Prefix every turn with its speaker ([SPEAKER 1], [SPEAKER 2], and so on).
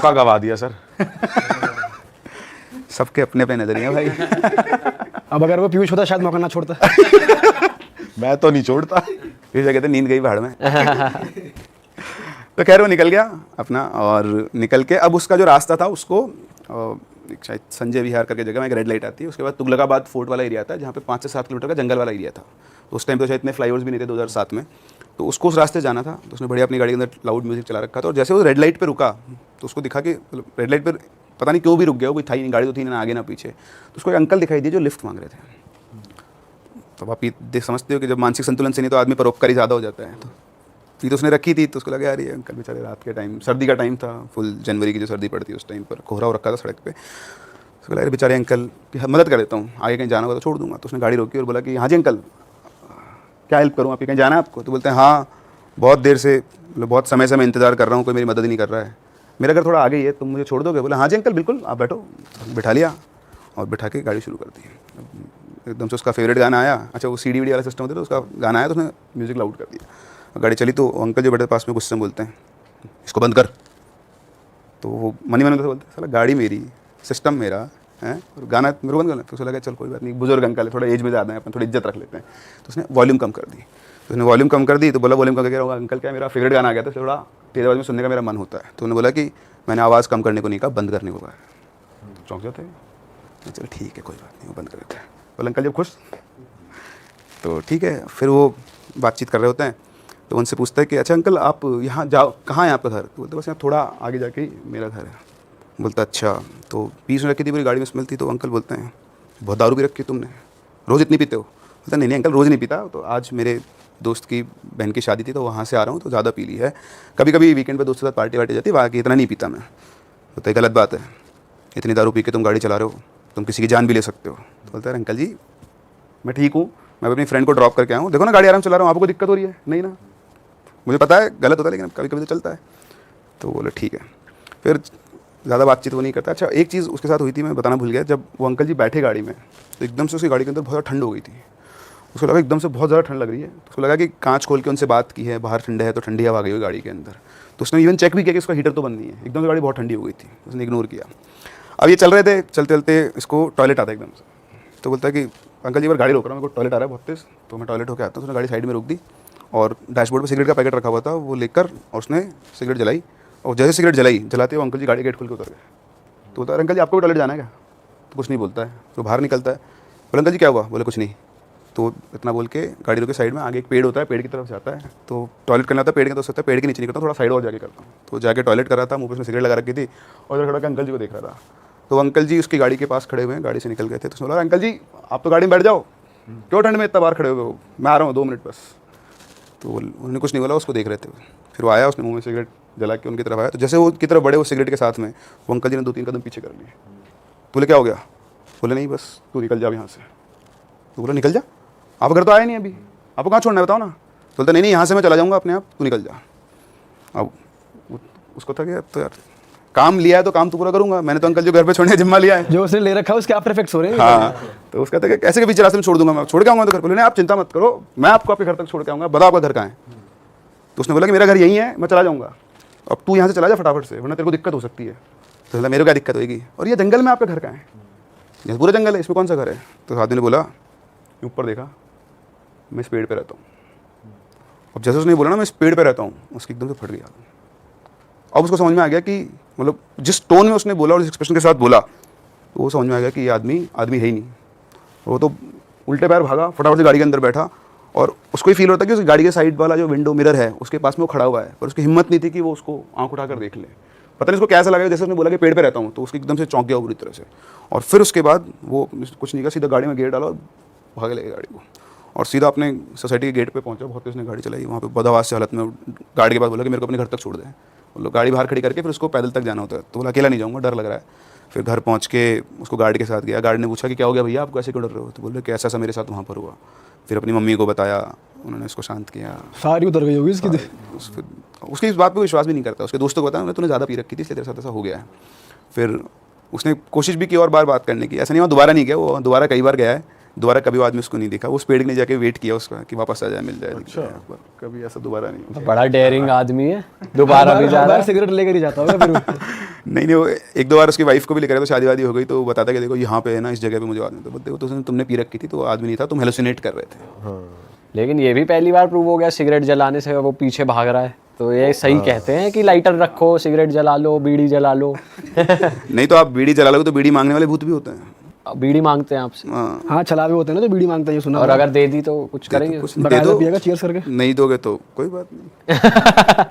[SPEAKER 1] मौका गवा दिया सर। सबके अपने अपने नजरिए भाई।
[SPEAKER 2] अब अगर वो पीयूष होता शायद मौका ना छोड़ता।
[SPEAKER 1] मैं तो नहीं छोड़ता। फिर क्या कहते नींद गई भाड़ में। तो खैर वो निकल गया अपना, और निकल के अब उसका जो रास्ता था उसको एक शायद संजय विहार करके जगह में एक रेड लाइट आती है, उसके बाद तुगलकाबाद फोर्ट वाला एरिया आता है जहाँ पे 5 से 7 किलोमीटर का जंगल वाला एरिया था। तो उस टाइम तो शायद इतने फ्लाईओवर्स भी नहीं थे 2007 में, तो उसको उस रास्ते जाना था। तो उसने बढ़िया अपनी गाड़ी के अंदर लाउड म्यूजिक चला रखा था, और जैसे वो रेड लाइट पे रुका तो उसको दिखा कि रेड लाइट पर पता नहीं क्यों भी रुक गया, वो कोई था ही नहीं, गाड़ी तो थी ना आगे ना पीछे। तो उसको एक अंकल दिखाई दिए जो लिफ्ट मांग रहे थे। तो आप देख समझते हो कि जब मानसिक संतुलन से नहीं तो आदमी परोपकारी ज़्यादा हो जाता है। तो फिर तो उसने रखी थी, तो उसको लगा यार ये अंकल बेचारे रात के टाइम, सर्दी का टाइम था, फुल जनवरी की जो सर्दी पड़ती है उस टाइम पर कोहरा हो रखा था सड़क पे। उसको लगा यार बेचारे अंकल की मदद कर देता हूँ, आगे कहीं जाना होगा तो छोड़ दूंगा। तो उसने गाड़ी रोकी और बोला कि हाँ जी अंकल, क्या हेल्प करूँ, आपकी कहीं जाना है आपको? तो बोलते हैं हाँ, बहुत देर से, मतलब बहुत समय से मैं इंतज़ार कर रहा हूँ, कोई मेरी मदद ही नहीं कर रहा है, मेरा घर थोड़ा आगे ही है, तुम मुझे छोड़ दोगे? बोला हाँ जी अंकल बिल्कुल, आप बैठो। बिठा लिया और बिठा के गाड़ी शुरू कर दी। एकदम से उसका फेवरेट गाना आया, अच्छा वो सीडी वीडी वाला सिस्टम होता है, तो उसका गाना आया तो उसने म्यूज़िक लाउड कर दिया। गाड़ी चली तो अंकल जो बैठे पास में गुस्से में बोलते हैं इसको बंद कर। तो वो मनी मन से बोलते हैं साला गाड़ी मेरी, सिस्टम मेरा है, और गाना मेरे को बंद करना। तो उसको लगा चल कोई बात नहीं, बुजुर्ग अंकल है, थोड़ा एज में ज़्यादा है, अपन थोड़ी इज्जत रख लेते हैं। तो उसने वॉल्यूम कम कर दी। तो उसने वॉल्यूम कम कर दी तो बोला वॉल्यूम कम करके होगा अंकल, क्या मेरा फेवरेट गाना आ गया था, थोड़ा तेज़ आवाज़ में सुनने का मेरा मन होता है। तो उन्होंने बोला कि मैंने आवाज़ कम करने को नहीं कहा, बंद करने को कहा। चौंक जाते हैं, चलो ठीक है कोई बात नहीं, वो बंद कर देते हैं। बोला अंकल जब खुश, तो ठीक है। फिर वो बातचीत कर रहे होते हैं, तो उनसे पूछता है कि अच्छा अंकल आप यहाँ जाओ, कहाँ है आपका घर? तो बोलते बस यहाँ थोड़ा आगे जाके ही मेरा घर है। बोलता अच्छा, तो पीस में रखी थी पूरी गाड़ी में स्मेल थी। तो अंकल बोलते हैं बहुत दारू भी रखी तुमने, रोज़ इतनी पीते हो? बोलता नहीं नहीं अंकल रोज़ नहीं पीता, तो आज मेरे दोस्त की बहन की शादी थी तो वहाँ से आ रहा हूँ तो ज़्यादा पी ली है, कभी कभी वीकेंड पे दोस्तों के साथ पार्टी वार्टी जाती है, बाकी इतना नहीं पीता मैं। बोलता है गलत बात है, इतनी दारू पी के तुम गाड़ी चला रहे हो, तुम किसी की जान भी ले सकते हो। तो बोलता है अंकल जी मैं ठीक हूँ, मैं अपनी फ्रेंड को ड्रॉप करके आया हूँ, देखो ना गाड़ी आराम चला रहा हूँ, आपको दिक्कत हो रही है? नहीं ना, मुझे पता है गलत होता है लेकिन कभी कभी तो चलता है। तो बोले ठीक है। फिर ज़्यादा बातचीत वो नहीं करता। अच्छा एक चीज़ उसके साथ हुई थी, मैं बताना भूल गया, जब वो अंकल जी बैठे गाड़ी में तो एकदम से उसकी गाड़ी के अंदर बहुत ज़्यादा ठंड हो गई थी। उसको लगा एकदम से बहुत ज़्यादा ठंड लग रही है, तो उसको लगा कि कांच खोल के उनसे बात की है, बाहर ठंडे है तो ठंडी हवा आ गई हुई गाड़ी के अंदर। तो उसने इवन चेक भी किया कि उसका हीटर तो बंद नहीं है, एकदम से गाड़ी बहुत ठंडी हो गई थी, उसने इग्नोर किया। अब ये चल रहे थे, चलते चलते इसको टॉयलेट आता है एकदम से। तो बोलता है कि अंकल जी बार गाड़ी रोक रहा हूँ, मेरे को टॉयलेट आ रहा है बहुत तेज़, तो मैं टॉयलेट होकर आता हूँ। तो उसने गाड़ी साइड में रोक दी और डैशबोर्ड पे सिगरेट का पैकेट रखा हुआ था, वो लेकर और उसने सिगरेट जलाई, और जैसे सिगरेट जलाई जलाते वो अंकल जी गाड़ी गेट खोल के उतर गए। तो बोलता है अंकल जी आपको भी टॉयलेट जाना है क्या? तो कुछ नहीं बोलता है, तो बाहर निकलता है। बोले अंकल जी क्या हुआ? बोले कुछ नहीं। तो इतना बोल के गाड़ी रोके साइड में, आगे एक पेड़ होता है, पेड़ की तरफ जाता है, तो टॉयलेट करना होता है पेड़ के तो सकता है, पेड़ के नीचे नहीं करता, थोड़ा साइड और जाके करता हूँ। तो जाके टॉयलेट कर रहा था, मुँह पे उसने सिगरेट लगा रखी थी और इधर खड़ा के अंकल जी को देख रहा था। तो अंकल जी उसकी गाड़ी के पास खड़े हुए हैं, गाड़ी से निकल गए थे। तो उसने बोला अंकल जी आप तो गाड़ी में बैठ जाओ, क्यों ठंड में इतना बाहर खड़े हुए हो, मैं आ रहा हूँ 2 मिनट बस। तो उन्होंने कुछ नहीं बोला, उसको देख रहे थे। फिर वो आया, उसने मुंह में सिगरेट जला के उनकी तरफ आया, तो जैसे वो की तरफ बड़े वो सिगरेट के साथ में, वो अंकल जी ने 2-3 कदम पीछे कर लिए। बोले क्या हो गया? बोले नहीं बस तू निकल जा यहाँ से। तो बोला निकल जा, आप घर तो आए नहीं अभी, आपको कहाँ छोड़ना है बताओ ना। तो बोलता नहीं नहीं यहाँ से मैं चला जाऊँगा अपने आप, तू निकल जा। अब उसको था कि तो यार काम लिया है तो काम तो पूरा करूंगा, मैंने तो अंकल जो घर पे छोड़ने जिम्मा लिया है,
[SPEAKER 2] जो उसने ले रखा है उसके आप इफेक्ट्स हो रहे हैं।
[SPEAKER 1] हाँ, तो उसका था कि कैसे के पीछे रास्ते में छोड़ दूंगा, मैं छोड़ के आऊँगा तो घर। बोले नहीं आप चिंता मत करो, मैं आपको आपके घर तक छोड़ के आऊँगा, बताओ आपका घर कहाँ है? तो उसने बोला कि मेरा घर यहीं है, मैं चला जाऊँगा, अब तू यहाँ से चला जा फटाफट से, वरना तेरे को दिक्कत हो सकती है। तो बोला मेरे को क्या दिक्कत होगी, और ये जंगल में आपका घर कहाँ है? ये पूरा जंगल है, इसमें कौन सा घर है? तो आदमी ने बोला ऊपर देखा, मैं इस पेड़ पर रहता हूँ। अब जैसे उसने बोला ना मैं इस पेड़ पर रहता हूँ, उसकी एकदम से फट गई। अब उसको समझ में आ गया कि मतलब जिस टोन में उसने बोला और जिस एक्सप्रेशन के साथ बोला, तो वो समझ में आ गया कि ये आदमी है ही नहीं। वो तो उल्टे पैर भागा, फटाफट से गाड़ी के अंदर बैठा, और उसको ही फील होता है कि उस गाड़ी के साइड वाला जो विंडो मिरर है उसके पास में वो खड़ा हुआ है, पर उसकी हिम्मत नहीं थी कि वो उसको आंख उठाकर देख ले। पता नहीं उसको कैसा लगा, जैसे उसने बोला कि पेड़ पे रहता हूँ, तो उसकी एकदम से चौंक गया बुरी तरह से। और फिर उसके बाद वो कुछ नहीं कहा, सीधा गाड़ी में गियर डाला और भागे लगे गाड़ी को, और सीधा अपने सोसाइटी के गेट पे पहुंचा। बहुत तेज उसने गाड़ी चलाई, वहाँ पे बदहवास से हालत में गाड़ी के पास बोला कि मेरे को अपने घर तक छोड़ दे। बोलो गाड़ी बाहर खड़ी करके फिर उसको पैदल तक जाना होता है। तो बोला अकेला नहीं जाऊँगा, डर लग रहा है। फिर घर पहुँच के उसको गाड़ी के साथ गया, गाड़ी ने पूछा कि क्या हो गया भैया, आपको ऐसे क्यों डर रहे हो? तो बोले कि ऐसा मेरे साथ वहाँ पर हुआ। फिर अपनी मम्मी को बताया, उन्होंने उसको शांत किया।
[SPEAKER 2] सारी उतर गई होगी इसकी।
[SPEAKER 1] उसकी इस बात पर विश्वास भी नहीं करता। उसके दोस्तों को बताया तूने ज़्यादा पी रखी थी इसलिए तेरे साथ ऐसा हो गया है। फिर उसने कोशिश भी की और बार बात करने की, ऐसा नहीं हुआ दोबारा नहीं गया, वो दोबारा कई बार गया है, दोबारा कभी वो आदमी उसको नहीं दिखा, उस पेड़ के नीचे जाके वेट किया उसका कि वापस आ जाए, मिल जाए, दिख जाए, पर कभी ऐसा दोबारा नहीं हुआ।
[SPEAKER 3] बड़ा डेयरिंग आदमी है, दोबारा भी जा रहा है।
[SPEAKER 2] सिगरेट लेकर ही जाता होगा फिर वो।
[SPEAKER 1] नहीं नहीं, वो एक दो बार उसकी वाइफ को भी लेकर आया, तो शादी वादी हो गई तो वो बताता कि देखो यहाँ पे है ना, इस जगह पे मुझे आदमी, तो बोलते वो तो तुमने पी रखी थी, तो वो आदमी नहीं था, तुम हेलुसिनेट कर रहे थे।
[SPEAKER 3] लेकिन ये भी पहली बार प्रूव हो गया सिगरेट जलाने से वो पीछे भाग रहा है, तो ये सही कहते हैं कि लाइटर रखो, सिगरेट जला लो, बीड़ी जला लो।
[SPEAKER 1] नहीं तो आप बीड़ी जला लोगे तो बीड़ी मांगने वाले भूत भी होते हैं।
[SPEAKER 3] बीड़ी मांगते हैं आपसे,
[SPEAKER 1] हाँ,
[SPEAKER 2] हाँ छलावे होते हैं ना, तो बीड़ी मांगते हैं, ये सुना
[SPEAKER 3] और अगर दे दी तो कुछ करेंगे?
[SPEAKER 1] कुछ दे
[SPEAKER 2] बकायदा
[SPEAKER 1] दो,
[SPEAKER 2] पिएगा चीयर्स करके।
[SPEAKER 1] नहीं दोगे तो कोई बात नहीं।